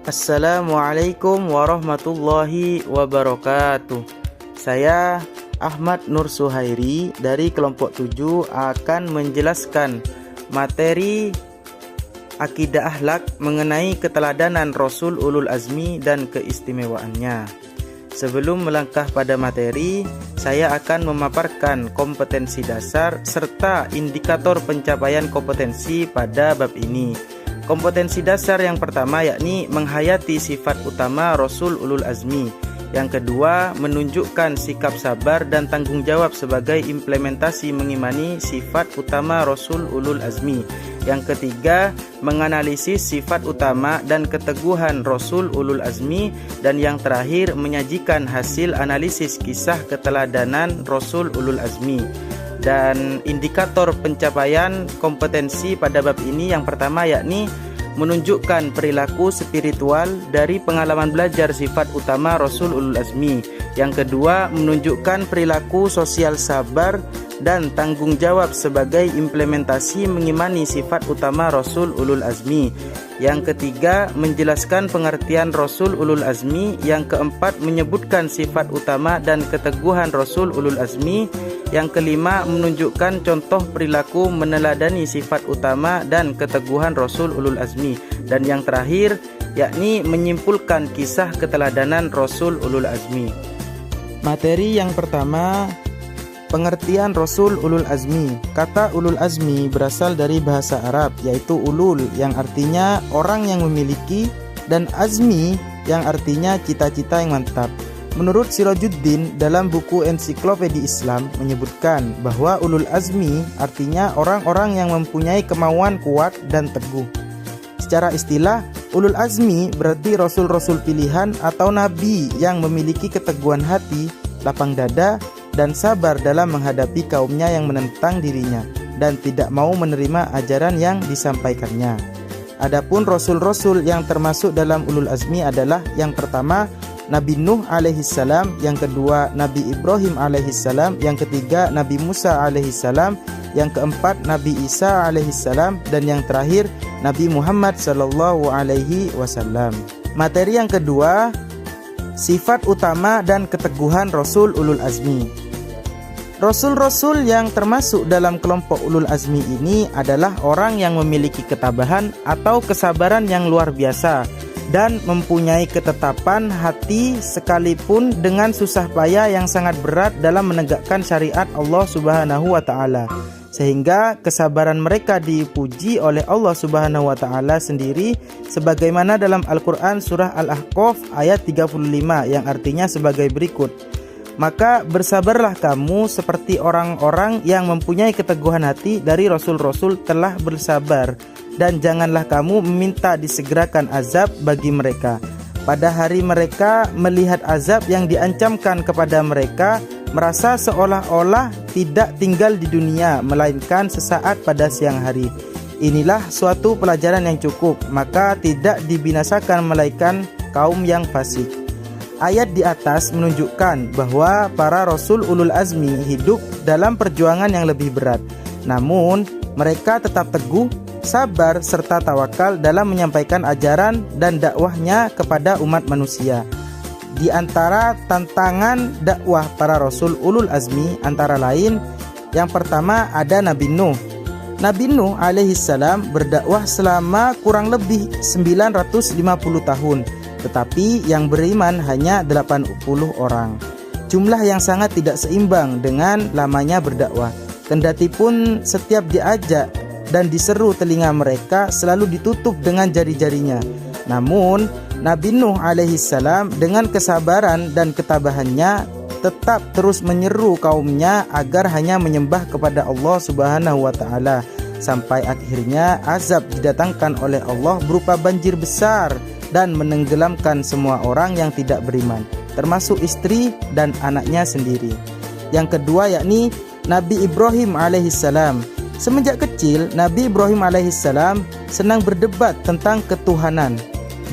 Assalamualaikum warahmatullahi wabarakatuh. Saya Ahmad Nur Suhairi dari kelompok 7 akan menjelaskan materi akidah akhlak mengenai keteladanan Rasul Ulul Azmi dan keistimewaannya. Sebelum melangkah pada materi, saya akan memaparkan kompetensi dasar serta indikator pencapaian kompetensi pada bab ini. Kompetensi dasar yang pertama yakni menghayati sifat utama Rasul Ulul Azmi. Yang kedua, menunjukkan sikap sabar dan tanggung jawab sebagai implementasi mengimani sifat utama Rasul Ulul Azmi. Yang ketiga, menganalisis sifat utama dan keteguhan Rasul Ulul Azmi. Dan yang terakhir, menyajikan hasil analisis kisah keteladanan Rasul Ulul Azmi. Dan indikator pencapaian kompetensi pada bab ini yang pertama yakni menunjukkan perilaku spiritual dari pengalaman belajar sifat utama Rasul Ulul Azmi. Yang kedua, menunjukkan perilaku sosial sabar dan tanggung jawab sebagai implementasi mengimani sifat utama Rasul Ulul Azmi. Yang ketiga, menjelaskan pengertian Rasul Ulul Azmi. Yang keempat, menyebutkan sifat utama dan keteguhan Rasul Ulul Azmi. Yang kelima, menunjukkan contoh perilaku meneladani sifat utama dan keteguhan Rasul Ulul Azmi. Dan yang terakhir, yakni menyimpulkan kisah keteladanan Rasul Ulul Azmi. Materi yang pertama, pengertian Rasul Ulul Azmi. Kata Ulul Azmi berasal dari bahasa Arab, yaitu ulul yang artinya orang yang memiliki, dan azmi yang artinya cita-cita yang mantap. Menurut Sirajuddin dalam buku Ensiklopedia Islam menyebutkan bahwa Ulul Azmi artinya orang-orang yang mempunyai kemauan kuat dan teguh. Secara istilah, Ulul Azmi berarti rasul-rasul pilihan atau nabi yang memiliki keteguhan hati, lapang dada, dan sabar dalam menghadapi kaumnya yang menentang dirinya dan tidak mau menerima ajaran yang disampaikannya. Adapun rasul-rasul yang termasuk dalam Ulul Azmi adalah yang pertama Nabi Nuh alaihissalam, yang kedua Nabi Ibrahim alaihissalam, yang ketiga Nabi Musa alaihissalam, yang keempat Nabi Isa alaihissalam, dan yang terakhir Nabi Muhammad sallallahu alaihi wasallam. Materi yang kedua, sifat utama dan keteguhan Rasul Ulul Azmi. Rasul-rasul yang termasuk dalam kelompok Ulul Azmi ini adalah orang yang memiliki ketabahan atau kesabaran yang luar biasa dan mempunyai ketetapan hati sekalipun dengan susah payah yang sangat berat dalam menegakkan syariat Allah Subhanahu wa taala. Sehingga kesabaran mereka dipuji oleh Allah Subhanahu wa taala sendiri sebagaimana dalam Al-Qur'an surah Al-Ahqaf ayat 35 yang artinya sebagai berikut. Maka bersabarlah kamu seperti orang-orang yang mempunyai keteguhan hati dari rasul-rasul telah bersabar, dan janganlah kamu meminta disegerakan azab bagi mereka. Pada hari mereka melihat azab yang diancamkan kepada mereka, merasa seolah-olah tidak tinggal di dunia, melainkan sesaat pada siang hari. Inilah suatu pelajaran yang cukup, maka tidak dibinasakan melainkan kaum yang fasik. Ayat di atas menunjukkan bahwa para Rasul Ulul Azmi hidup dalam perjuangan yang lebih berat. Namun, mereka tetap teguh, sabar, serta tawakal dalam menyampaikan ajaran dan dakwahnya kepada umat manusia. Di antara tantangan dakwah para Rasul Ulul Azmi antara lain, yang pertama ada Nabi Nuh. Nabi Nuh alaihissalam berdakwah selama kurang lebih 950 tahun. Tetapi yang beriman hanya 80 orang. Jumlah yang sangat tidak seimbang dengan lamanya berdakwah. Kendati pun setiap diajak dan diseru telinga mereka selalu ditutup dengan jari-jarinya. Namun Nabi Nuh alaihissalam dengan kesabaran dan ketabahannya tetap terus menyeru kaumnya agar hanya menyembah kepada Allah Subhanahu wa taala, sampai akhirnya azab didatangkan oleh Allah berupa banjir besar dan menenggelamkan semua orang yang tidak beriman, termasuk istri dan anaknya sendiri. Yang kedua yakni Nabi Ibrahim alaihissalam. Semenjak kecil Nabi Ibrahim alaihissalam senang berdebat tentang ketuhanan,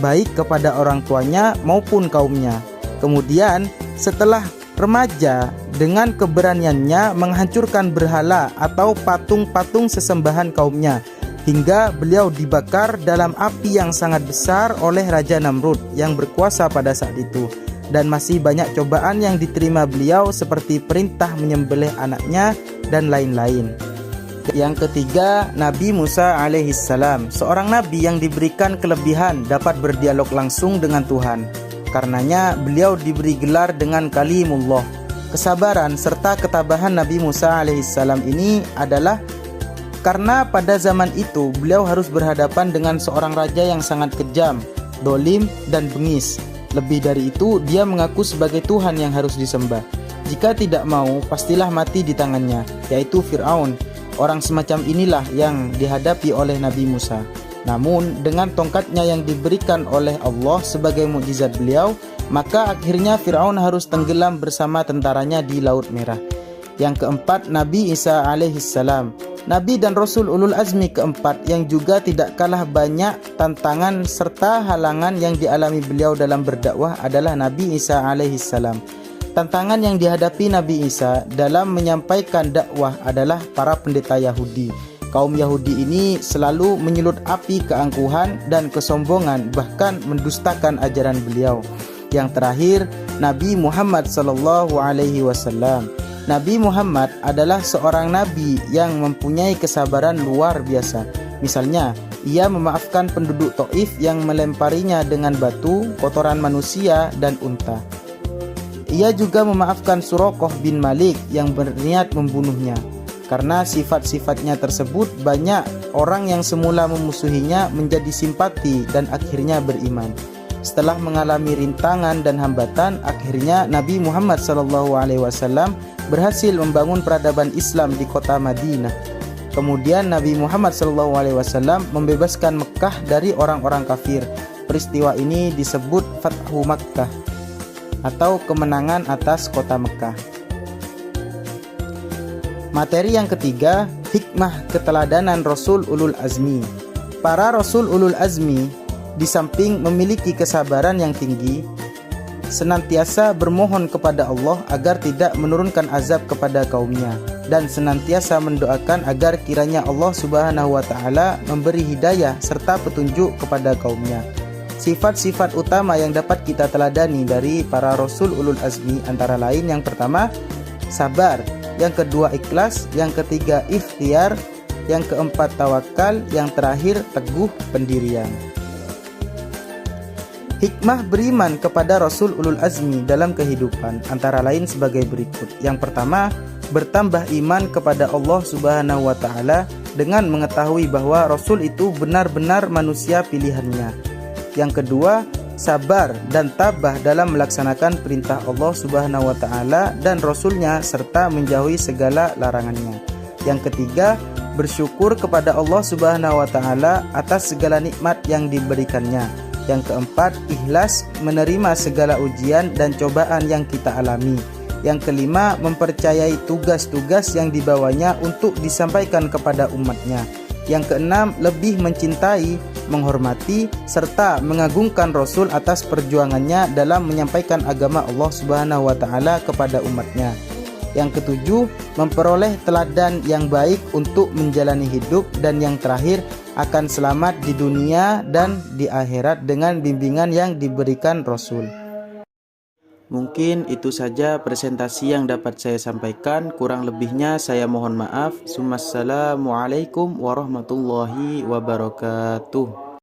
baik kepada orang tuanya maupun kaumnya. Kemudian setelah remaja, dengan keberaniannya menghancurkan berhala atau patung-patung sesembahan kaumnya. hingga beliau dibakar dalam api yang sangat besar oleh Raja Namrud yang berkuasa pada saat itu. Dan masih banyak cobaan yang diterima beliau seperti perintah menyembelih anaknya dan lain-lain. Yang ketiga, Nabi Musa alaihissalam, seorang nabi yang diberikan kelebihan dapat berdialog langsung dengan Tuhan. Karenanya beliau diberi gelar dengan Kalimullah. Kesabaran serta ketabahan Nabi Musa alaihissalam ini adalah karena pada zaman itu beliau harus berhadapan dengan seorang raja yang sangat kejam, dolim, dan bengis. Lebih dari itu, dia mengaku sebagai Tuhan yang harus disembah. Jika tidak mau, pastilah mati di tangannya, yaitu Fir'aun. Orang semacam inilah yang dihadapi oleh Nabi Musa. Namun, dengan tongkatnya yang diberikan oleh Allah sebagai mukjizat beliau, maka akhirnya Fir'aun harus tenggelam bersama tentaranya di Laut Merah. Yang keempat, Nabi Isa alaihissalam, Nabi dan Rasul Ulul Azmi keempat yang juga tidak kalah banyak tantangan serta halangan yang dialami beliau dalam berdakwah adalah Nabi Isa alaihissalam. Tantangan yang dihadapi Nabi Isa dalam menyampaikan dakwah adalah para pendeta Yahudi. Kaum Yahudi ini selalu menyulut api keangkuhan dan kesombongan, bahkan mendustakan ajaran beliau. Yang terakhir, Nabi Muhammad SAW. Nabi Muhammad adalah seorang nabi yang mempunyai kesabaran luar biasa. Misalnya, ia memaafkan penduduk Taif yang melemparinya dengan batu, kotoran manusia, dan unta. Ia juga memaafkan Suraqah bin Malik yang berniat membunuhnya. Karena sifat-sifatnya tersebut, banyak orang yang semula memusuhinya menjadi simpati dan akhirnya beriman. Setelah mengalami rintangan dan hambatan, akhirnya Nabi Muhammad SAW berhasil membangun peradaban Islam di kota Madinah. Kemudian Nabi Muhammad SAW membebaskan Mekah dari orang-orang kafir. Peristiwa ini disebut Fathu Makkah atau kemenangan atas kota Mekah. Materi yang ketiga, hikmah keteladanan Rasul Ulul Azmi. Para Rasul Ulul Azmi di samping memiliki kesabaran yang tinggi, senantiasa bermohon kepada Allah agar tidak menurunkan azab kepada kaumnya, dan senantiasa mendoakan agar kiranya Allah Subhanahu wa Ta'ala memberi hidayah serta petunjuk kepada kaumnya. Sifat-sifat utama yang dapat kita teladani dari para Rasul Ulul Azmi antara lain, yang pertama, sabar, yang kedua ikhlas, yang ketiga ikhtiar, yang keempat tawakal, yang terakhir teguh pendirian. Hikmah beriman kepada Rasul Ulul Azmi dalam kehidupan antara lain sebagai berikut. Yang pertama, bertambah iman kepada Allah Subhanahu wa Ta'ala dengan mengetahui bahwa Rasul itu benar-benar manusia pilihannya. Yang kedua, sabar dan tabah dalam melaksanakan perintah Allah Subhanahu wa Ta'ala dan Rasulnya serta menjauhi segala larangannya. Yang ketiga, bersyukur kepada Allah Subhanahu wa Ta'ala atas segala nikmat yang diberikannya. Yang keempat, ikhlas menerima segala ujian dan cobaan yang kita alami. Yang kelima, mempercayai tugas-tugas yang dibawanya untuk disampaikan kepada umatnya. Yang keenam, lebih mencintai, menghormati, serta mengagungkan Rasul atas perjuangannya dalam menyampaikan agama Allah Subhanahu wa Ta'ala kepada umatnya. Yang ketujuh, memperoleh teladan yang baik untuk menjalani hidup. Dan yang terakhir, akan selamat di dunia dan di akhirat dengan bimbingan yang diberikan Rasul. Mungkin itu saja presentasi yang dapat saya sampaikan. Kurang lebihnya saya mohon maaf. Assalamualaikum warahmatullahi wabarakatuh.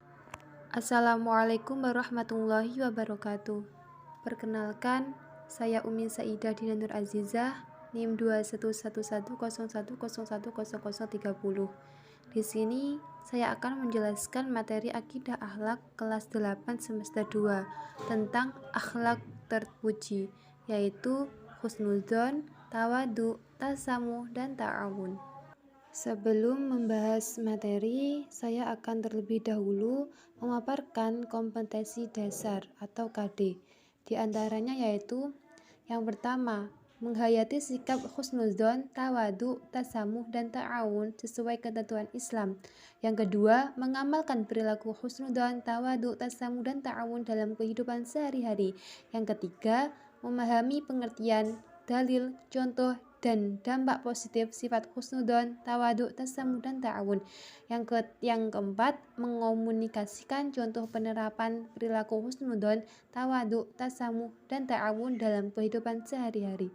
Assalamualaikum warahmatullahi wabarakatuh. Perkenalkan, saya Umi Saidah Dina Nur Azizah, NIM 211101010030. Di sini saya akan menjelaskan materi akidah akhlak kelas 8 semester 2 tentang akhlak terpuji, yaitu husnudzon, tawadu, tasamuh, dan ta'awun. Sebelum membahas materi, saya akan terlebih dahulu memaparkan kompetensi dasar atau KD. Di antaranya yaitu yang pertama, menghayati sikap husnudzon, tawadu, tasamuh, dan ta'awun sesuai ketentuan Islam. Yang kedua, mengamalkan perilaku husnudzon, tawadu, tasamuh, dan ta'awun dalam kehidupan sehari-hari. Yang ketiga, memahami pengertian dalil, contoh, dan dampak positif sifat husnudon, tawadu, tasamuh, dan ta'awun. Yang keempat, mengomunikasikan contoh penerapan perilaku husnudon, tawadu, tasamuh, dan ta'awun dalam kehidupan sehari-hari.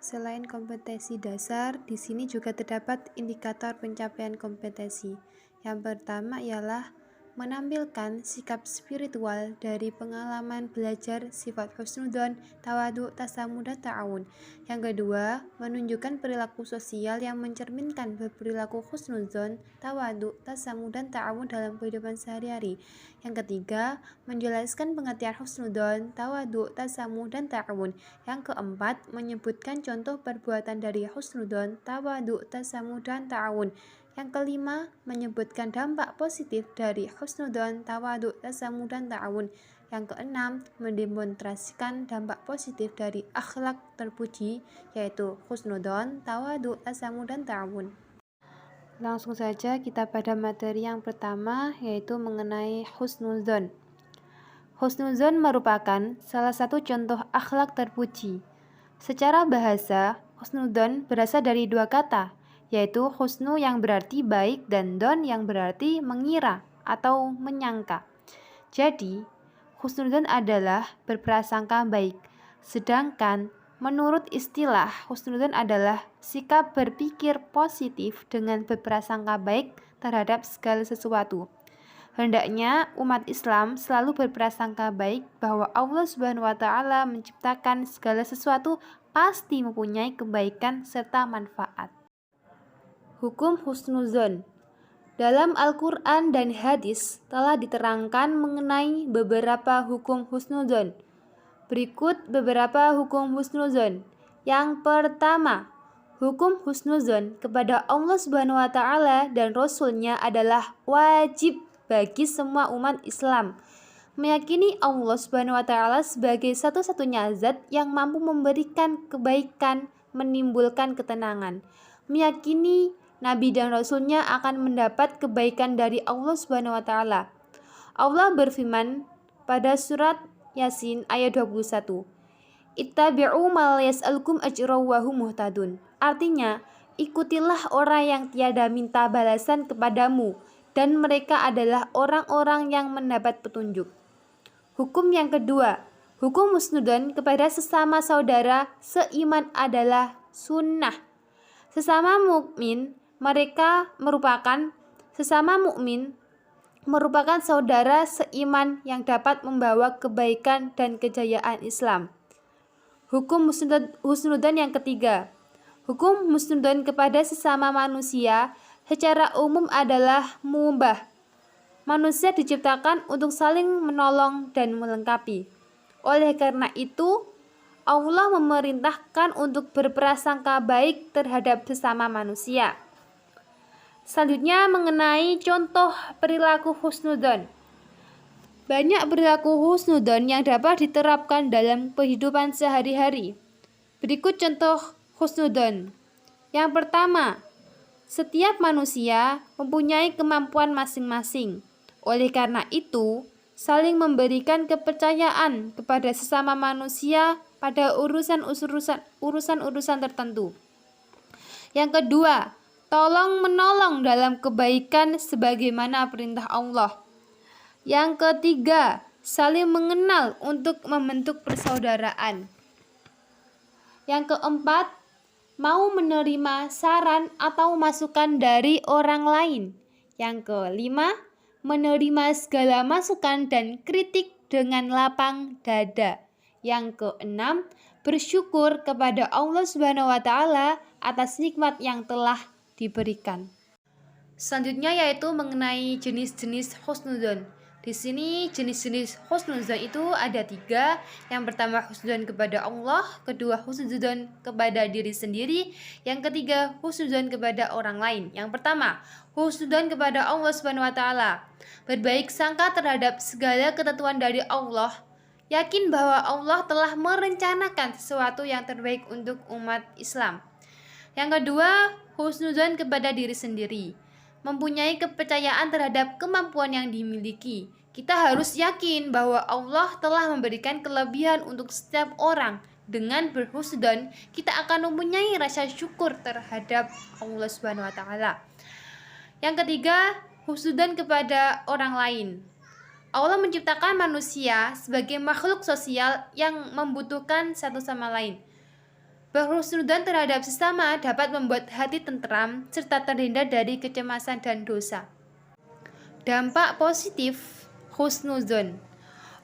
Selain kompetensi dasar, di sini juga terdapat indikator pencapaian kompetensi. Yang pertama ialah menampilkan sikap spiritual dari pengalaman belajar sifat husnudon, tawadu, tasamuh, dan ta'awun. Yang kedua, menunjukkan perilaku sosial yang mencerminkan berperilaku husnudon, tawadu, tasamuh, dan ta'awun dalam kehidupan sehari-hari. Yang ketiga, menjelaskan pengertian husnudon, tawadu, tasamuh, dan ta'awun. Yang keempat, menyebutkan contoh perbuatan dari husnudon, tawadu, tasamuh, dan ta'awun. Yang kelima, menyebutkan dampak positif dari husnudon, tawadu, tasamuh, dan ta'awun. Yang keenam, mendemonstrasikan dampak positif dari akhlak terpuji, yaitu husnudon, tawadu, tasamuh, dan ta'awun. Langsung saja kita pada materi yang pertama, yaitu mengenai husnuzon. Husnuzon merupakan salah satu contoh akhlak terpuji. Secara bahasa, husnuzon berasal dari dua kata, yaitu husnu yang berarti baik dan don yang berarti mengira atau menyangka. Jadi, husnuzon adalah berprasangka baik, sedangkan menurut istilah, husnuzon adalah sikap berpikir positif dengan berprasangka baik terhadap segala sesuatu. Hendaknya umat Islam selalu berprasangka baik bahwa Allah Subhanahu wa Ta'ala menciptakan segala sesuatu pasti mempunyai kebaikan serta manfaat. Hukum husnuzon. Dalam Al-Quran dan hadis telah diterangkan mengenai beberapa hukum husnuzon. Berikut beberapa hukum husnuzon. Yang pertama, hukum husnuzon kepada Allah Subhanahu wa Ta'ala dan Rasul-Nya adalah wajib bagi semua umat Islam. Meyakini Allah Subhanahu wa Ta'ala sebagai satu-satunya zat yang mampu memberikan kebaikan, menimbulkan ketenangan. Meyakini Nabi dan Rasul-Nya akan mendapat kebaikan dari Allah Subhanahu wa Ta'ala. Allah berfirman pada surat Yasin ayat 21. Ittabi'u ma yas'alukum ajran wa hum muhtadun. Artinya, ikutilah orang yang tiada minta balasan kepadamu dan mereka adalah orang-orang yang mendapat petunjuk. Hukum yang kedua, hukum husnudon kepada sesama saudara seiman adalah sunnah. Sesama mukmin merupakan saudara seiman yang dapat membawa kebaikan dan kejayaan Islam. Hukum husnudon yang ketiga, hukum husnudon kepada sesama manusia secara umum adalah mubah. Manusia diciptakan untuk saling menolong dan melengkapi. Oleh karena itu, Allah memerintahkan untuk berprasangka baik terhadap sesama manusia. Selanjutnya mengenai contoh perilaku husnudon. Banyak perilaku husnudon yang dapat diterapkan dalam kehidupan sehari-hari. Berikut contoh husnudon. Yang pertama, setiap manusia mempunyai kemampuan masing-masing. Oleh karena itu, saling memberikan kepercayaan kepada sesama manusia pada urusan-urusan tertentu. Yang kedua, tolong-menolong dalam kebaikan sebagaimana perintah Allah. Yang ketiga, saling mengenal untuk membentuk persaudaraan. Yang keempat, mau menerima saran atau masukan dari orang lain. Yang kelima, menerima segala masukan dan kritik dengan lapang dada. Yang keenam, bersyukur kepada Allah Subhanahu wa Ta'ala atas nikmat yang telah diberikan. Selanjutnya yaitu mengenai jenis-jenis husnuzon. Di sini jenis-jenis husnuzon itu ada 3. Yang pertama husnuzon kepada Allah, kedua husnuzon kepada diri sendiri, yang ketiga husnuzon kepada orang lain. Yang pertama, husnuzon kepada Allah Subhanahu wa Ta'ala. Berbaik sangka terhadap segala ketentuan dari Allah. Yakin bahwa Allah telah merencanakan sesuatu yang terbaik untuk umat Islam. Yang kedua, husnuzon kepada diri sendiri. Mempunyai kepercayaan terhadap kemampuan yang dimiliki. Kita harus yakin bahwa Allah telah memberikan kelebihan untuk setiap orang dengan berhusnuzon, kita akan mempunyai rasa syukur terhadap Allah Subhanahu wa taala. Yang ketiga, husnuzon kepada orang lain. Allah menciptakan manusia sebagai makhluk sosial yang membutuhkan satu sama lain. Berhusnuzon terhadap sesama dapat membuat hati tentram serta terhindar dari kecemasan dan dosa. Dampak positif husnuzon.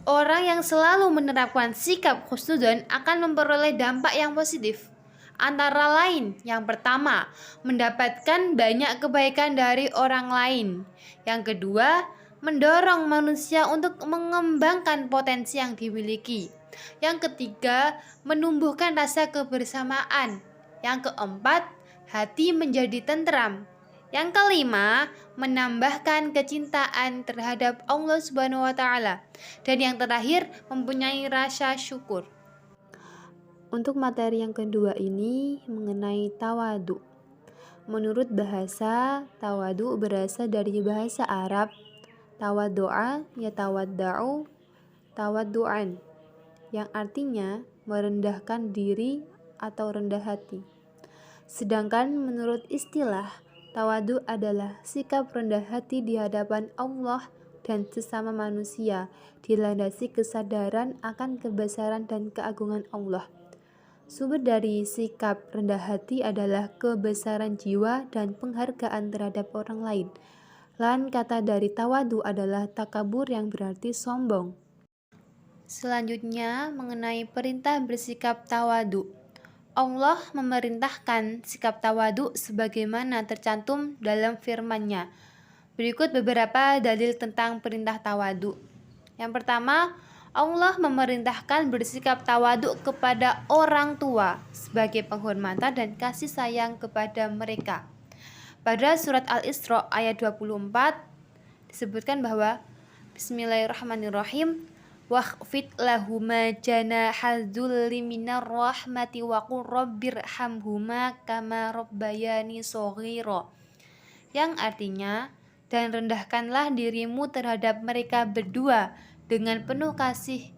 Orang yang selalu menerapkan sikap husnuzon akan memperoleh dampak yang positif. Antara lain, yang pertama, mendapatkan banyak kebaikan dari orang lain. Yang kedua, mendorong manusia untuk mengembangkan potensi yang dimiliki. Yang ketiga, menumbuhkan rasa kebersamaan. Yang keempat, hati menjadi tentram. Yang kelima, menambahkan kecintaan terhadap Allah Subhanahu wa taala. Dan yang terakhir, mempunyai rasa syukur. Untuk materi yang kedua ini mengenai tawadu. Menurut bahasa, tawadu berasal dari bahasa Arab tawaddu'a yatawadda'u tawaddu'an, yang artinya merendahkan diri atau rendah hati. Sedangkan menurut istilah, tawadu adalah sikap rendah hati di hadapan Allah dan sesama manusia, dilandasi kesadaran akan kebesaran dan keagungan Allah. Sumber dari sikap rendah hati adalah kebesaran jiwa dan penghargaan terhadap orang lain. Lain kata dari tawadu adalah takabur yang berarti sombong. Selanjutnya mengenai perintah bersikap tawadu. Allah memerintahkan sikap tawadu sebagaimana tercantum dalam firman-Nya. Berikut beberapa dalil tentang perintah tawadu. Yang pertama, Allah memerintahkan bersikap tawadu kepada orang tua sebagai penghormatan dan kasih sayang kepada mereka. Pada surat Al-Isra ayat 24 disebutkan bahwa Bismillahirrahmanirrahim, wakhfid lahuma janahal dzulli minar rahmati wa qur rabbirhamhuma kama rabbayani shaghira, yang artinya, dan rendahkanlah dirimu terhadap mereka berdua dengan penuh kasih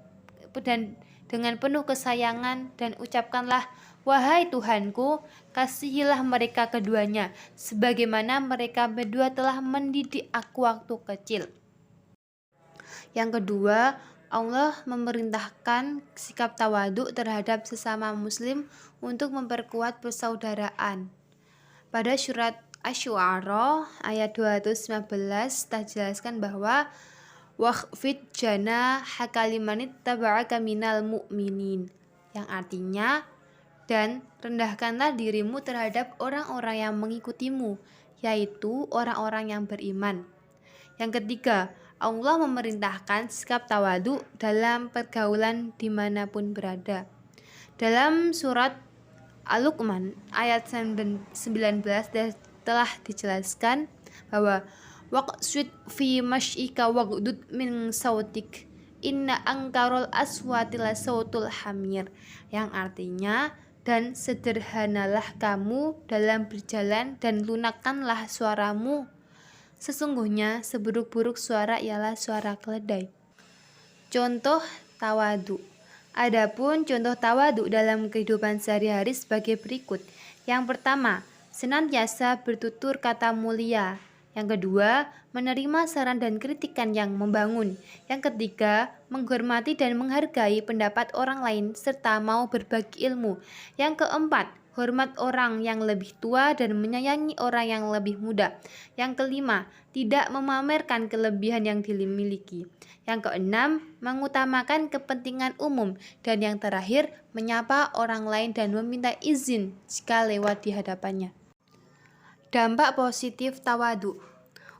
dan dengan penuh kesayangan, dan ucapkanlah, wahai Tuhanku, kasihilah mereka keduanya sebagaimana mereka berdua telah mendidik aku waktu kecil. Yang kedua, Allah memerintahkan sikap tawadu terhadap sesama muslim untuk memperkuat persaudaraan. Pada surat Asy-Syu'ara ayat 219 telah jelaskan bahwa wakhfid janahaka liman ittaba'aka minal mu'minin, yang artinya, dan rendahkanlah dirimu terhadap orang-orang yang mengikutimu, yaitu orang-orang yang beriman. Yang ketiga, Allah memerintahkan sikap tawadu dalam pergaulan dimanapun berada. Dalam surat Al-Luqman ayat 19 telah dijelaskan bahwa waqsud fi masyika waghdud min sautik inna angkarul aswati la sautul hamir, yang artinya, dan sederhanalah kamu dalam berjalan dan lunakkanlah suaramu, sesungguhnya seburuk-buruk suara ialah suara keledai. Contoh tawadu. Adapun contoh tawadu dalam kehidupan sehari-hari sebagai berikut. Yang pertama, senantiasa bertutur kata mulia. Yang kedua, menerima saran dan kritikan yang membangun. Yang ketiga, menghormati dan menghargai pendapat orang lain serta mau berbagi ilmu. Yang keempat, hormat orang yang lebih tua dan menyayangi orang yang lebih muda. Yang kelima, tidak memamerkan kelebihan yang dimiliki. Yang keenam, mengutamakan kepentingan umum. Dan yang terakhir, menyapa orang lain dan meminta izin jika lewat di hadapannya. Dampak positif tawadu.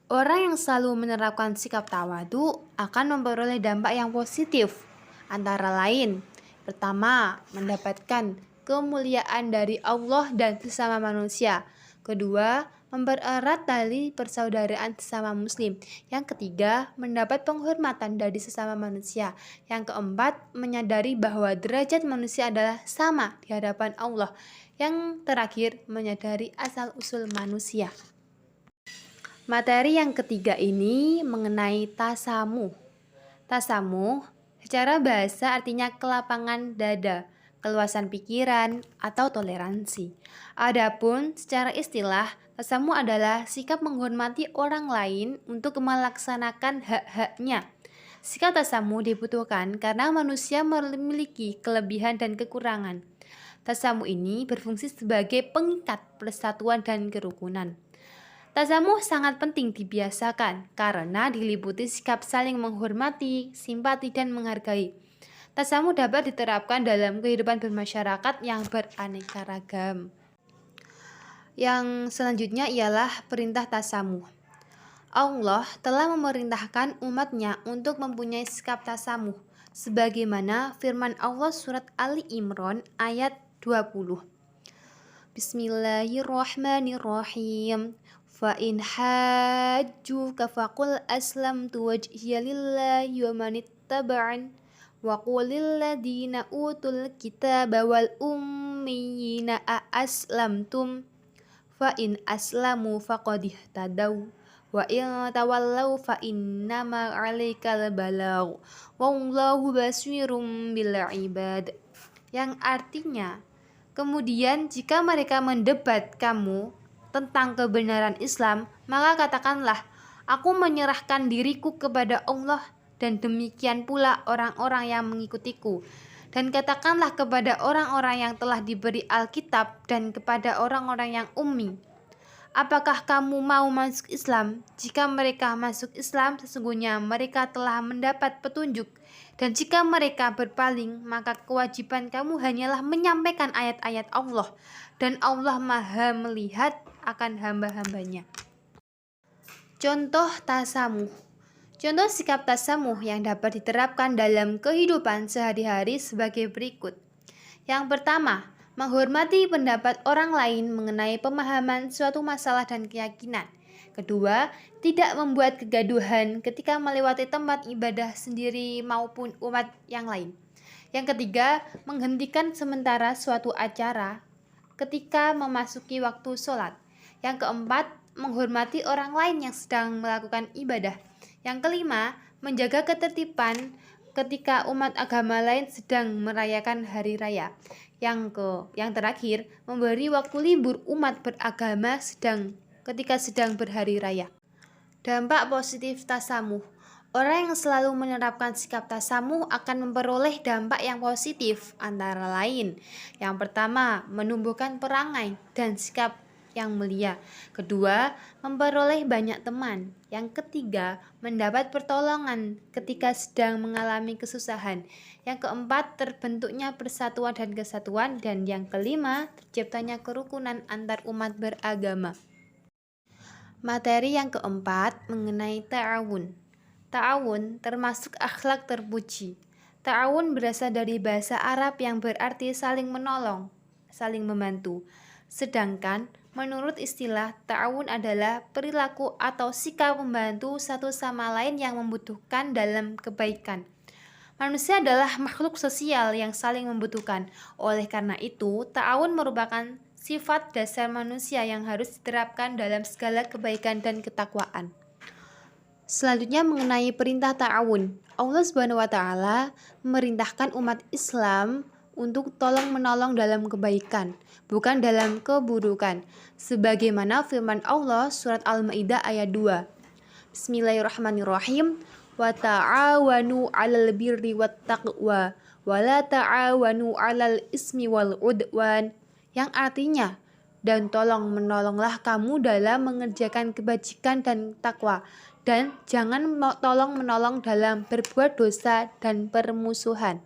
Orang yang selalu menerapkan sikap tawadu akan memperoleh dampak yang positif. Antara lain, pertama, mendapatkan kemuliaan dari Allah dan sesama manusia. Kedua, mempererat tali persaudaraan sesama muslim. Yang ketiga, mendapat penghormatan dari sesama manusia. Yang keempat, menyadari bahwa derajat manusia adalah sama di hadapan Allah. Yang terakhir, menyadari asal-usul manusia. Materi yang ketiga ini mengenai tasamuh. Tasamuh secara bahasa artinya kelapangan dada. keluasan pikiran, atau toleransi. Adapun secara istilah, tasamuh adalah sikap menghormati orang lain untuk melaksanakan hak-haknya. Sikap tasamuh dibutuhkan karena manusia memiliki kelebihan dan kekurangan. Tasamuh ini berfungsi sebagai pengikat persatuan dan kerukunan. Tasamuh sangat penting dibiasakan karena diliputi sikap saling menghormati, simpati, dan menghargai. Tasamuh dapat diterapkan dalam kehidupan bermasyarakat yang beraneka ragam. Yang selanjutnya ialah perintah tasamuh. Allah telah memerintahkan umatnya untuk mempunyai sikap tasamuh, sebagaimana firman Allah surat Ali Imran ayat 20. Bismillahirrahmanirrahim. Fa in hajjuka faqul aslamtu wajhiya lillahi wa man ittaba'an wa qul lil ladzina utul kitaba wal ummiyina aslamtum fa in aslamu faqad ihtadaw wa in tawallaw fa innama 'alaikal balagh wallahu basirum bil ibad. Yang artinya, kemudian jika mereka mendebat kamu tentang kebenaran Islam, maka katakanlah, aku menyerahkan diriku kepada Allah dan demikian pula orang-orang yang mengikutiku. Dan katakanlah kepada orang-orang yang telah diberi Alkitab dan kepada orang-orang yang ummi, apakah kamu mau masuk Islam? Jika mereka masuk Islam, sesungguhnya mereka telah mendapat petunjuk. Dan jika mereka berpaling, maka kewajiban kamu hanyalah menyampaikan ayat-ayat Allah. Dan Allah Maha melihat akan hamba-hambanya. Contoh tasamuh. Contoh sikap tasamuh yang dapat diterapkan dalam kehidupan sehari-hari sebagai berikut. Yang pertama, menghormati pendapat orang lain mengenai pemahaman suatu masalah dan keyakinan. Kedua, tidak membuat kegaduhan ketika melewati tempat ibadah sendiri maupun umat yang lain. Yang ketiga, menghentikan sementara suatu acara ketika memasuki waktu sholat. Yang keempat, menghormati orang lain yang sedang melakukan ibadah. Yang kelima, menjaga ketertiban ketika umat agama lain sedang merayakan hari raya. Yang terakhir, memberi waktu libur umat beragama ketika sedang berhari raya. Dampak positif tasamuh. Orang yang selalu menerapkan sikap tasamuh akan memperoleh dampak yang positif, antara lain. Yang pertama, menumbuhkan perangai dan sikap yang mulia. Kedua, memperoleh banyak teman. Yang ketiga, mendapat pertolongan ketika sedang mengalami kesusahan. Yang keempat, terbentuknya persatuan dan kesatuan. Dan yang kelima, terciptanya kerukunan antar umat beragama. Materi yang keempat mengenai ta'awun. Ta'awun termasuk akhlak terpuji. Ta'awun berasal dari bahasa Arab yang berarti saling menolong, saling membantu. Sedangkan menurut istilah, ta'awun adalah perilaku atau sikap membantu satu sama lain yang membutuhkan dalam kebaikan. Manusia adalah makhluk sosial yang saling membutuhkan. Oleh karena itu, ta'awun merupakan sifat dasar manusia yang harus diterapkan dalam segala kebaikan dan ketakwaan. Selanjutnya mengenai perintah ta'awun. Allah Subhanahu wa taala memerintahkan umat Islam untuk tolong menolong dalam kebaikan, bukan dalam keburukan. Sebagaimana firman Allah surat Al-Maidah ayat 2. Bismillahirrahmanirrahim. Wa ta'awanu 'alal birri wat taqwa wa la ta'awanu 'alal ismi wal 'udwan. Yang artinya, dan tolong menolonglah kamu dalam mengerjakan kebajikan dan takwa, dan jangan tolong menolong dalam berbuat dosa dan permusuhan.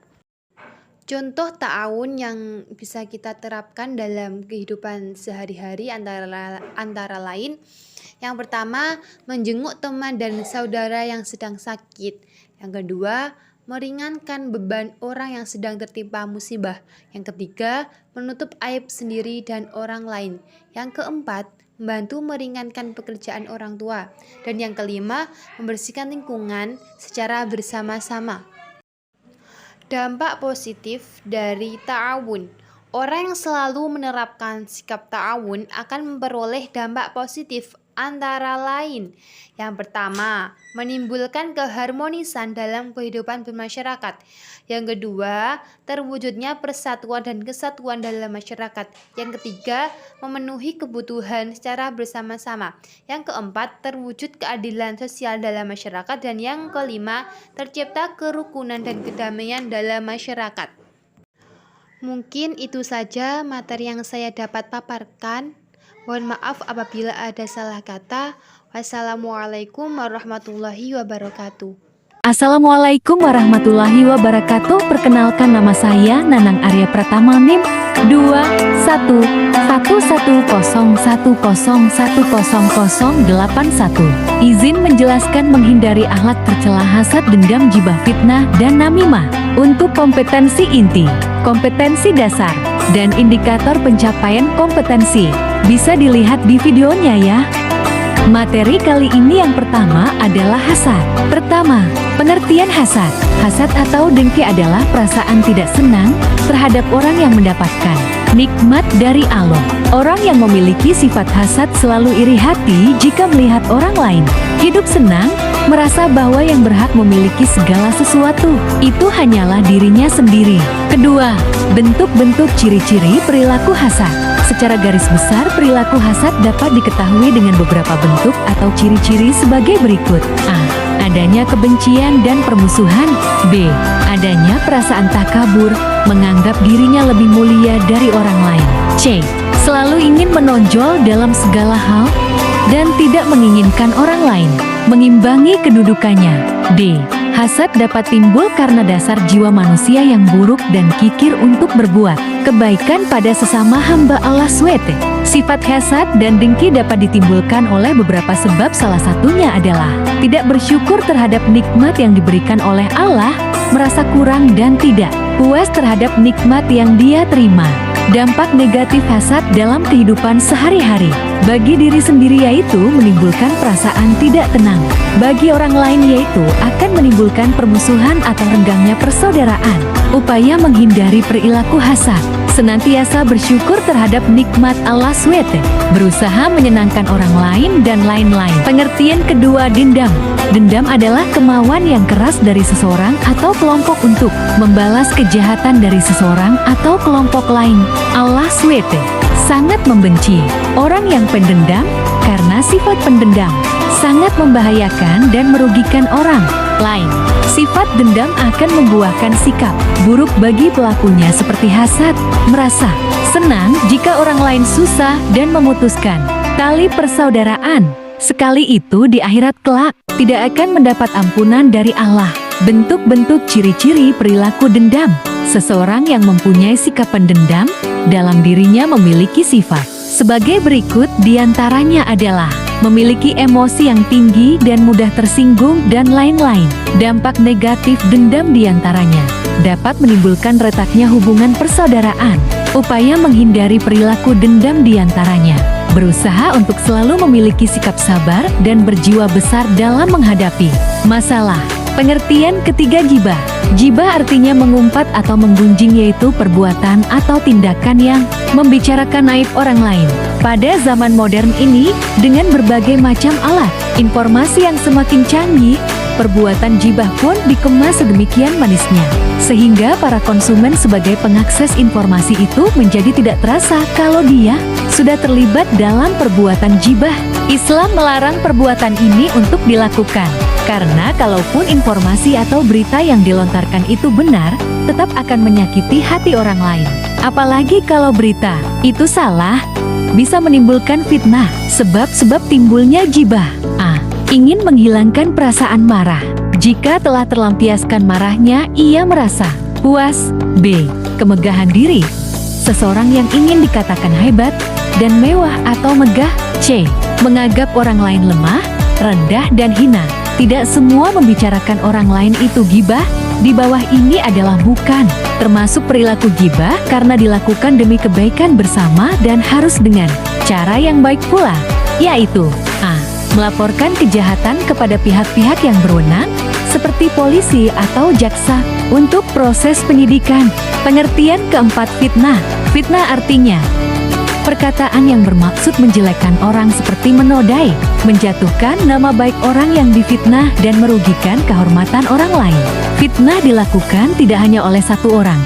Contoh ta'awun yang bisa kita terapkan dalam kehidupan sehari-hari antara lain, yang pertama, menjenguk teman dan saudara yang sedang sakit. Yang kedua, meringankan beban orang yang sedang tertimpa musibah. Yang ketiga, menutup aib sendiri dan orang lain. Yang keempat, membantu meringankan pekerjaan orang tua. Dan yang kelima, membersihkan lingkungan secara bersama-sama. Dampak positif dari ta'awun. Orang yang selalu menerapkan sikap ta'awun akan memperoleh dampak positif antara lain. Yang pertama, menimbulkan keharmonisan dalam kehidupan bermasyarakat. Yang kedua, terwujudnya persatuan dan kesatuan dalam masyarakat. Yang ketiga, memenuhi kebutuhan secara bersama-sama. Yang keempat, terwujud keadilan sosial dalam masyarakat. Dan yang kelima, tercipta kerukunan dan kedamaian dalam masyarakat. Mungkin itu saja materi yang saya dapat paparkan. Mohon maaf apabila ada salah kata. Wassalamualaikum warahmatullahi wabarakatuh. Assalamualaikum warahmatullahi wabarakatuh. Perkenalkan, nama saya Nanang Arya Pratama, NIM 211101101081. Izin menjelaskan menghindari akhlak tercela, hasad, dendam, gibah, fitnah, dan namimah. Untuk kompetensi inti, kompetensi dasar, dan indikator pencapaian kompetensi bisa dilihat di videonya ya. Materi kali ini yang pertama adalah hasad. Pertama, pengertian hasad. Hasad atau dengki adalah perasaan tidak senang terhadap orang yang mendapatkan nikmat dari Allah. Orang yang memiliki sifat hasad selalu iri hati jika melihat orang lain hidup senang, merasa bahwa yang berhak memiliki segala sesuatu itu hanyalah dirinya sendiri. Kedua, bentuk-bentuk ciri-ciri perilaku hasad. Secara garis besar, perilaku hasad dapat diketahui dengan beberapa bentuk atau ciri-ciri sebagai berikut. A. Adanya kebencian dan permusuhan. B. Adanya perasaan takabur, menganggap dirinya lebih mulia dari orang lain. C. Selalu ingin menonjol dalam segala hal dan tidak menginginkan orang lain mengimbangi kedudukannya. D. Hasad dapat timbul karena dasar jiwa manusia yang buruk dan kikir untuk berbuat kebaikan pada sesama hamba Allah SWT. Sifat hasad dan dengki dapat ditimbulkan oleh beberapa sebab, salah satunya adalah tidak bersyukur terhadap nikmat yang diberikan oleh Allah, merasa kurang dan tidak puas terhadap nikmat yang dia terima. Dampak negatif hasad dalam kehidupan sehari-hari bagi diri sendiri yaitu menimbulkan perasaan tidak tenang. Bagi orang lain yaitu akan menimbulkan permusuhan atau renggangnya persaudaraan. Upaya menghindari perilaku hasad: senantiasa bersyukur terhadap nikmat Allah SWT, berusaha menyenangkan orang lain dan lain-lain. Pengertian kedua, dendam. Dendam adalah kemauan yang keras dari seseorang atau kelompok untuk membalas kejahatan dari seseorang atau kelompok lain. Allah SWT sangat membenci orang yang pendendam karena sifat pendendam sangat membahayakan dan merugikan orang lain. Sifat dendam akan membuahkan sikap buruk bagi pelakunya seperti hasad, merasa senang jika orang lain susah dan memutuskan tali persaudaraan. Sekali itu di akhirat kelak tidak akan mendapat ampunan dari Allah. Bentuk-bentuk ciri-ciri perilaku dendam. Seseorang yang mempunyai sikap pendendam dalam dirinya memiliki sifat sebagai berikut, diantaranya adalah memiliki emosi yang tinggi dan mudah tersinggung dan lain-lain. Dampak negatif dendam diantaranya dapat menimbulkan retaknya hubungan persaudaraan. Upaya menghindari perilaku dendam diantaranya berusaha untuk selalu memiliki sikap sabar dan berjiwa besar dalam menghadapi masalah. Pengertian ketiga, gibah. Gibah artinya mengumpat atau menggunjing, yaitu perbuatan atau tindakan yang membicarakan aib orang lain. Pada zaman modern ini, dengan berbagai macam alat informasi yang semakin canggih, perbuatan gibah pun dikemas sedemikian manisnya, sehingga para konsumen sebagai pengakses informasi itu menjadi tidak terasa kalau dia sudah terlibat dalam perbuatan gibah. Islam melarang perbuatan ini untuk dilakukan, karena kalaupun informasi atau berita yang dilontarkan itu benar, tetap akan menyakiti hati orang lain. Apalagi kalau berita itu salah, bisa menimbulkan fitnah. Sebab-sebab timbulnya gibah: A. Ingin menghilangkan perasaan marah. Jika telah terlampiaskan marahnya, ia merasa puas. B. Kemegahan diri. Seseorang yang ingin dikatakan hebat dan mewah atau megah. C. Menganggap orang lain lemah, rendah dan hina. Tidak semua membicarakan orang lain itu gibah. Di bawah ini adalah bukan termasuk perilaku gibah karena dilakukan demi kebaikan bersama dan harus dengan cara yang baik pula, yaitu A. Melaporkan kejahatan kepada pihak-pihak yang berwenang seperti polisi atau jaksa untuk proses penyidikan. Pengertian keempat, fitnah. Fitnah artinya Perkataan yang bermaksud menjelekkan orang seperti menodai, menjatuhkan nama baik orang yang difitnah dan merugikan kehormatan orang lain. Fitnah dilakukan tidak hanya oleh satu orang,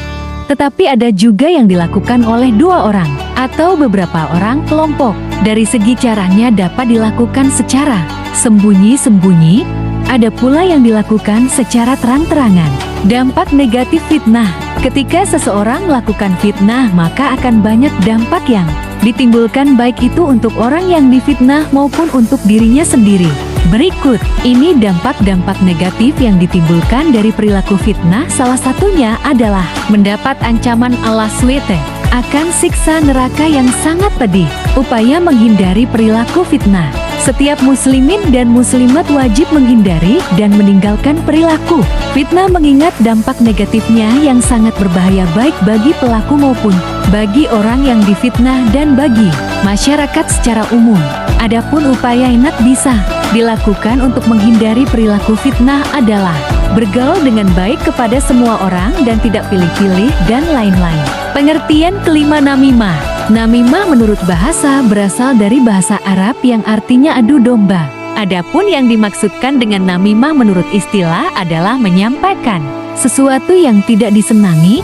tetapi ada juga yang dilakukan oleh dua orang atau beberapa orang kelompok. Dari segi caranya dapat dilakukan secara sembunyi-sembunyi, ada pula yang dilakukan secara terang-terangan. Dampak negatif fitnah. Ketika seseorang melakukan fitnah, maka akan banyak dampak yang ditimbulkan, baik itu untuk orang yang difitnah maupun untuk dirinya sendiri. Berikut ini dampak-dampak negatif yang ditimbulkan dari perilaku fitnah. Salah satunya adalah mendapat ancaman Allah SWT akan siksa neraka yang sangat pedih. Upaya menghindari perilaku fitnah. Setiap muslimin dan muslimat wajib menghindari dan meninggalkan perilaku fitnah, mengingat dampak negatifnya yang sangat berbahaya baik bagi pelaku maupun bagi orang yang difitnah dan bagi masyarakat secara umum. Adapun upaya yang bisa dilakukan untuk menghindari perilaku fitnah adalah bergaul dengan baik kepada semua orang dan tidak pilih-pilih dan lain-lain. Pengertian kelima, namimah. Namimah menurut bahasa berasal dari bahasa Arab yang artinya adu domba. Adapun yang dimaksudkan dengan namimah menurut istilah adalah menyampaikan sesuatu yang tidak disenangi,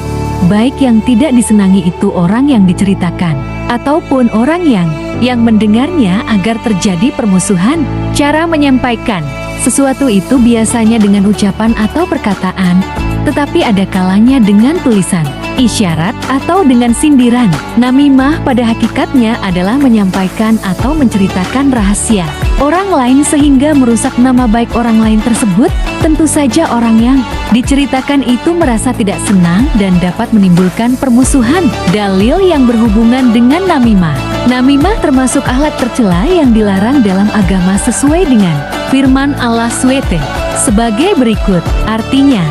baik yang tidak disenangi itu orang yang diceritakan ataupun orang yang mendengarnya, agar terjadi permusuhan. Cara menyampaikan sesuatu itu biasanya dengan ucapan atau perkataan, tetapi ada kalanya dengan tulisan, isyarat, atau dengan sindiran. Namimah pada hakikatnya adalah menyampaikan atau menceritakan rahasia orang lain sehingga merusak nama baik orang lain tersebut. Tentu saja orang yang diceritakan itu merasa tidak senang dan dapat menimbulkan permusuhan. Dalil yang berhubungan dengan namimah. Namimah termasuk akhlak tercela yang dilarang dalam agama sesuai dengan firman Allah SWT sebagai berikut, artinya,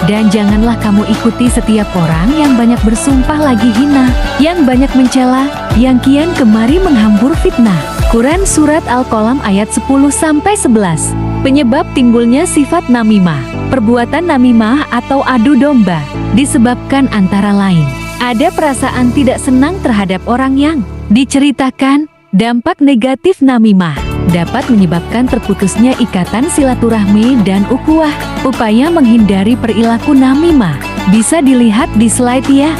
dan janganlah kamu ikuti setiap orang yang banyak bersumpah lagi hina, yang banyak mencela, yang kian kemari menghambur fitnah. Quran Surat Al-Qalam ayat 10-11. Penyebab timbulnya sifat namimah. Perbuatan namimah atau adu domba disebabkan antara lain ada perasaan tidak senang terhadap orang yang diceritakan. Dampak negatif namimah dapat menyebabkan terputusnya ikatan silaturahmi dan ukhuwah. Upaya menghindari perilaku namimah bisa dilihat di slide ya.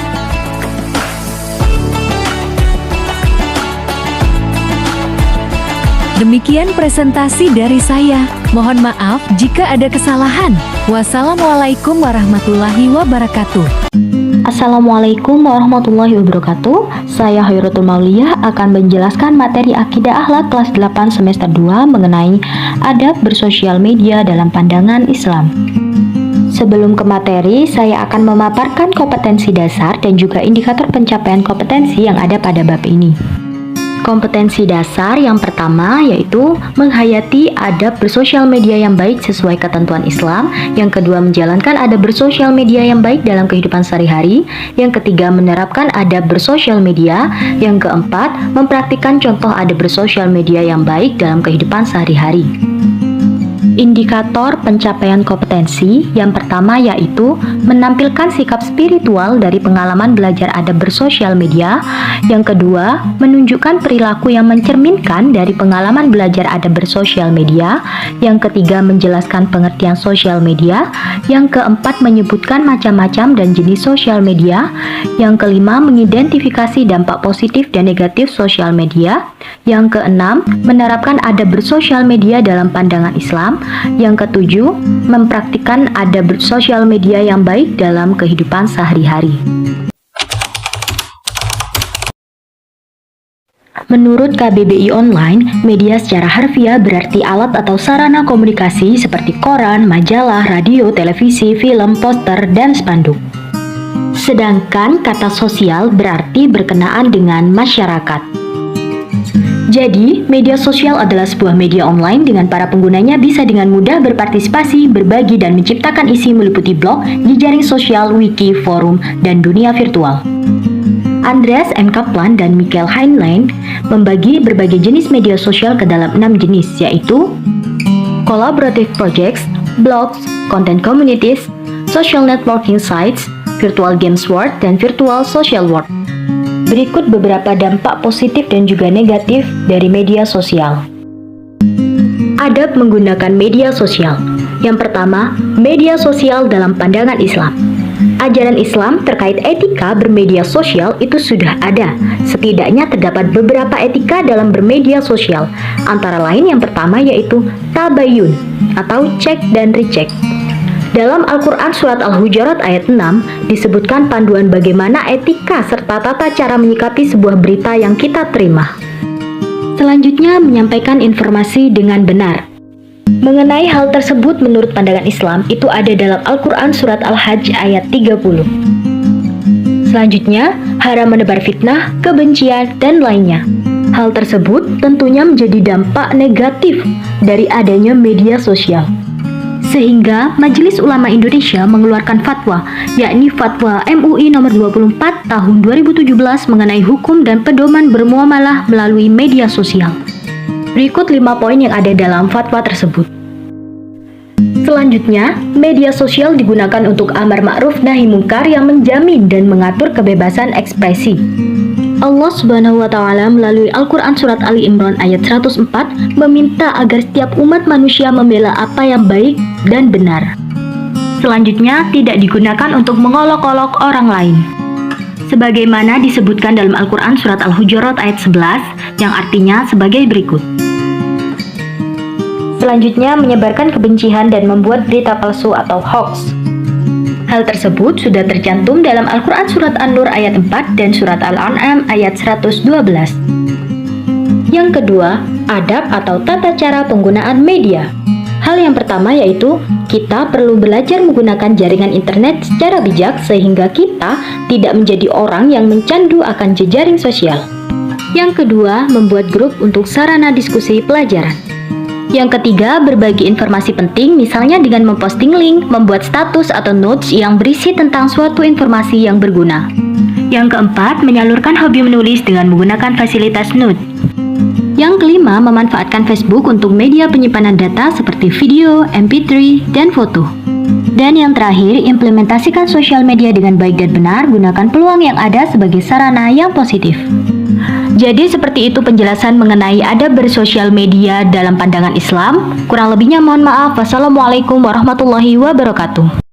Demikian presentasi dari saya. Mohon maaf jika ada kesalahan. Wassalamualaikum warahmatullahi wabarakatuh. Assalamualaikum warahmatullahi wabarakatuh. Saya Hairatul Mauliyah akan menjelaskan materi Akidah Akhlak kelas 8 semester 2 mengenai adab bersosial media dalam pandangan Islam. Sebelum ke materi, saya akan memaparkan kompetensi dasar dan juga indikator pencapaian kompetensi yang ada pada bab ini. Kompetensi dasar yang pertama yaitu menghayati adab bersosial media yang baik sesuai ketentuan Islam. Yang kedua, menjalankan adab bersosial media yang baik dalam kehidupan sehari-hari. Yang ketiga, menerapkan adab bersosial media. Yang keempat, mempraktikkan contoh adab bersosial media yang baik dalam kehidupan sehari-hari. Indikator pencapaian kompetensi yang pertama yaitu menampilkan sikap spiritual dari pengalaman belajar adab bersosial media. Yang kedua, menunjukkan perilaku yang mencerminkan dari pengalaman belajar adab bersosial media. Yang ketiga, menjelaskan pengertian sosial media. Yang keempat, menyebutkan macam-macam dan jenis sosial media. Yang kelima, mengidentifikasi dampak positif dan negatif sosial media. Yang keenam, menerapkan adab bersosial media dalam pandangan Islam. Yang ketujuh, mempraktikkan adab bersosial media yang baik dalam kehidupan sehari-hari. Menurut KBBI Online, media secara harfiah berarti alat atau sarana komunikasi seperti koran, majalah, radio, televisi, film, poster, dan spanduk. Sedangkan kata sosial berarti berkenaan dengan masyarakat. Jadi, media sosial adalah sebuah media online dengan para penggunanya bisa dengan mudah berpartisipasi, berbagi, dan menciptakan isi meliputi blog, jejaring sosial, wiki, forum, dan dunia virtual. Andreas M. Kaplan dan Michael Heinlein membagi berbagai jenis media sosial ke dalam 6 jenis, yaitu collaborative projects, blogs, content communities, social networking sites, virtual games world, dan virtual social world. Berikut beberapa dampak positif dan juga negatif dari media sosial. Adab menggunakan media sosial. Yang pertama, media sosial dalam pandangan Islam. Ajaran Islam terkait etika bermedia sosial itu sudah ada. Setidaknya terdapat beberapa etika dalam bermedia sosial. Antara lain yang pertama yaitu tabayun atau cek dan recheck. Dalam Al-Quran Surat Al-Hujurat ayat 6 disebutkan panduan bagaimana etika serta tata cara menyikapi sebuah berita yang kita terima. Selanjutnya, menyampaikan informasi dengan benar. Mengenai hal tersebut menurut pandangan Islam itu ada dalam Al-Quran Surat Al-Hajj ayat 30. Selanjutnya, haram menebar fitnah, kebencian, dan lainnya. Hal tersebut tentunya menjadi dampak negatif dari adanya media sosial. Sehingga Majelis Ulama Indonesia mengeluarkan fatwa, yakni Fatwa MUI nomor 24 tahun 2017 mengenai hukum dan pedoman bermuamalah melalui media sosial. Berikut 5 poin yang ada dalam fatwa tersebut. Selanjutnya, media sosial digunakan untuk amar ma'ruf nahi mungkar yang menjamin dan mengatur kebebasan ekspresi. Allah Subhanahu wa Ta'ala melalui Al-Quran Surat Ali Imran ayat 104 meminta agar setiap umat manusia membela apa yang baik dan benar. Selanjutnya, tidak digunakan untuk mengolok-olok orang lain. Sebagaimana disebutkan dalam Al-Quran Surat Al-Hujurat ayat 11 yang artinya sebagai berikut. Selanjutnya, menyebarkan kebencian dan membuat berita palsu atau hoax. Hal tersebut sudah tercantum dalam Al-Quran Surat An-Nur ayat 4 dan Surat Al-An'am ayat 112. Yang kedua, adab atau tata cara penggunaan media. Hal yang pertama yaitu kita perlu belajar menggunakan jaringan internet secara bijak sehingga kita tidak menjadi orang yang mencandu akan jejaring sosial. Yang kedua, membuat grup untuk sarana diskusi pelajaran. Yang ketiga, berbagi informasi penting misalnya dengan memposting link, membuat status atau notes yang berisi tentang suatu informasi yang berguna. Yang keempat, menyalurkan hobi menulis dengan menggunakan fasilitas note. Yang kelima, memanfaatkan Facebook untuk media penyimpanan data seperti video, MP3, dan foto. Dan yang terakhir, implementasikan sosial media dengan baik dan benar, gunakan peluang yang ada sebagai sarana yang positif. Jadi seperti itu penjelasan mengenai adab bersosial media dalam pandangan Islam. Kurang lebihnya mohon maaf. Wassalamualaikum warahmatullahi wabarakatuh.